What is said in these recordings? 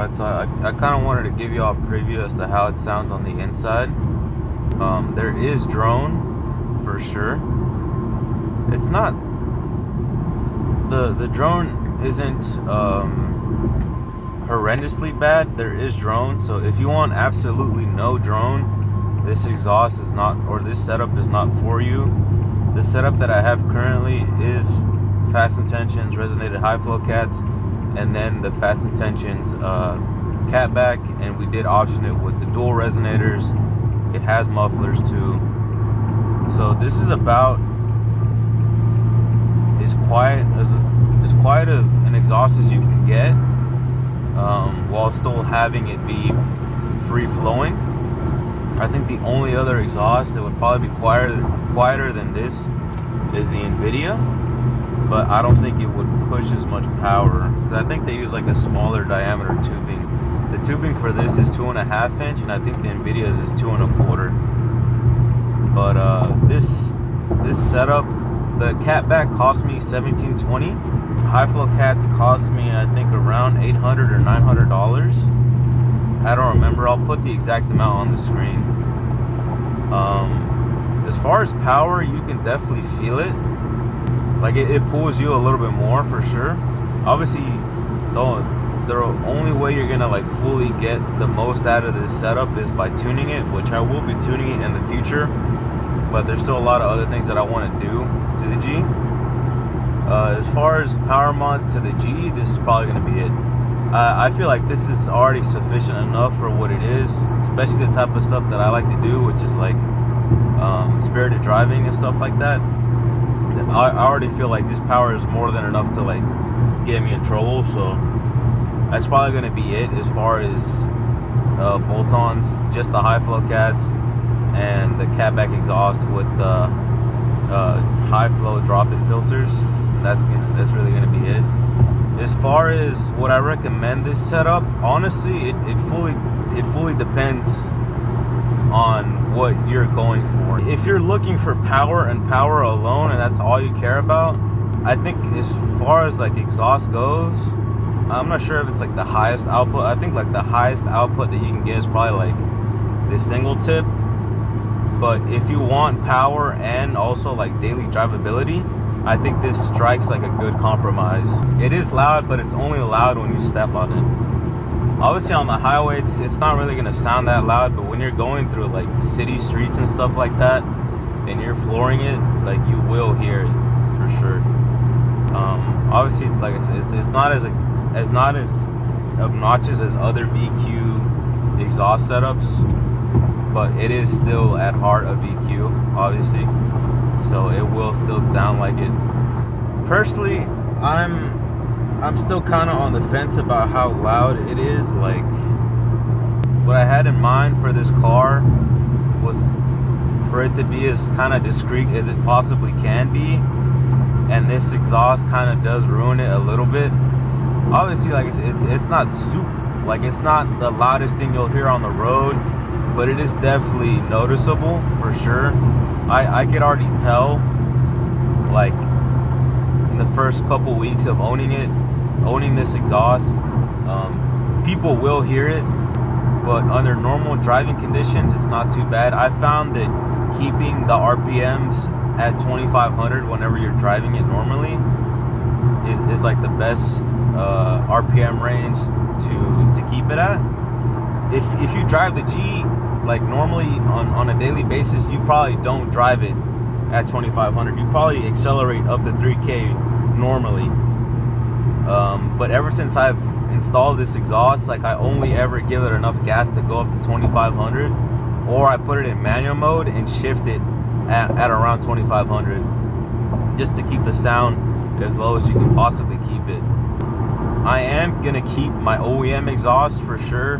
Alright, so I kind of wanted to give you all a preview as to how it sounds on the inside. There is drone, for sure. It's not, the drone isn't horrendously bad. There is drone, so if you want absolutely no drone, this exhaust is not, or this setup is not for you. The setup that I have currently is Fast Intentions resonated high flow cats, and then the Fast Intentions catback, and we did option it with the dual resonators. It has mufflers too. So this is about as quiet of an exhaust as you can get, while still having it be free flowing. I think the only other exhaust that would probably be quieter than this is the Nvidia, but I don't think it would push as much power, because I think they use like a smaller diameter tubing. The tubing for this is 2.5 inch, and I think the Nvidia's is 2.25. But this setup, the catback cost me $17.20. High flow cats cost me, I think, around $800 or $900. I don't remember. I'll put the exact amount on the screen. As far as power, you can definitely feel it. Like it pulls you a little bit more, for sure. Obviously, the only way you're gonna like fully get the most out of this setup is by tuning it, which I will be tuning it in the future. But there's still a lot of other things that I want to do to the G. As far as power mods to the G, this is probably gonna be it. I feel like this is already sufficient enough for what it is, especially the type of stuff that I like to do, which is like spirited driving and stuff like that. I already feel like this power is more than enough to like get me in trouble, so that's probably going to be it as far as bolt-ons. Just the high flow cats and the catback exhaust with the high flow drop-in filters. That's really going to be it. As far as what I recommend this setup, honestly, it fully depends on what you're going for. If you're looking for power and power alone, and that's all you care about, I think as far as like exhaust goes, I'm not sure if it's like the highest output. I think like the highest output that you can get is probably like the single tip. But if you want power and also like daily drivability, I think this strikes like a good compromise. It is loud, but it's only loud when you step on it. Obviously on the highway, it's not really gonna sound that loud, but when you're going through like city streets and stuff like that, and you're flooring it, like you will hear it for sure. Obviously, it's like I said, it's not as obnoxious as other BQ exhaust setups, but it is still at heart a BQ, obviously. So it will still sound like it. Personally, I'm still kind of on the fence about how loud it is. Like, what I had in mind for this car was for it to be as kind of discreet as it possibly can be, and this exhaust kind of does ruin it a little bit. Obviously, like it's not super, like it's not the loudest thing you'll hear on the road, but it is definitely noticeable for sure. I could already tell, like in the first couple weeks of owning this exhaust, people will hear it, but under normal driving conditions, it's not too bad. I found that keeping the RPMs at 2,500 whenever you're driving it normally is like the best RPM range to keep it at. If you drive the G like normally on a daily basis, you probably don't drive it at 2,500. You probably accelerate up to 3K normally. But ever since I've installed this exhaust, like I only ever give it enough gas to go up to 2,500, or I put it in manual mode and shift it at around 2,500, just to keep the sound as low as you can possibly keep it. I am gonna keep my OEM exhaust for sure,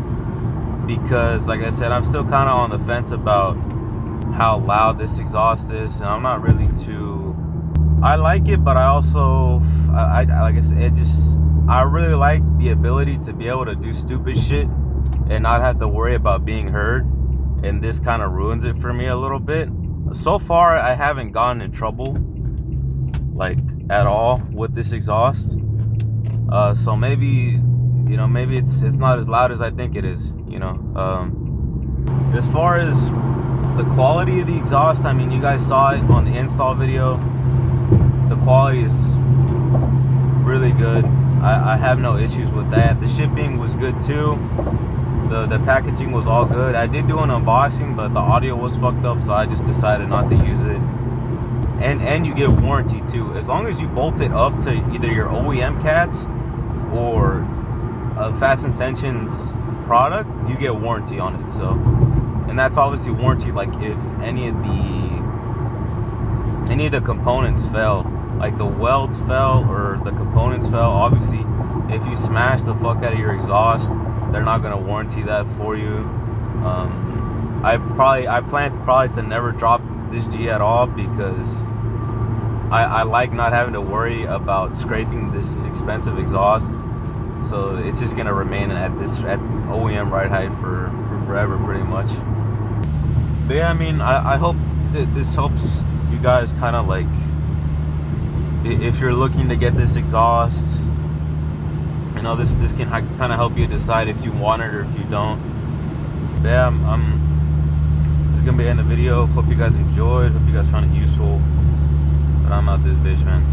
because like I said, I'm still kind of on the fence about how loud this exhaust is, and I'm not really too, I like it, but I also like I said, I really like the ability to be able to do stupid shit and not have to worry about being heard, and this kind of ruins it for me a little bit. So far I haven't gotten in trouble like at all with this exhaust, so maybe you know, maybe it's not as loud as I think it is, you know. As far as the quality of the exhaust, I mean, you guys saw it on the install video. The quality is really good. I have no issues with that. The shipping was good too. The packaging was all good. I did do an unboxing, but the audio was fucked up, so I just decided not to use it. And you get warranty too. As long as you bolt it up to either your OEM cats or a Fast Intentions product, you get warranty on it. So, and that's obviously warranty, like if any of the components fail, like the welds fell or the components fell, obviously if you smash the fuck out of your exhaust, they're not gonna warranty that for you. I plan to never drop this G at all, because I like not having to worry about scraping this expensive exhaust. So it's just gonna remain at OEM ride height for forever, pretty much. But yeah, I mean, I hope that this helps you guys kind of like, if you're looking to get this exhaust, you know, this can kind of help you decide if you want it or if you don't. But yeah, this is gonna be the end of the video. Hope you guys enjoyed. Hope you guys found it useful. But I'm out this bitch, man.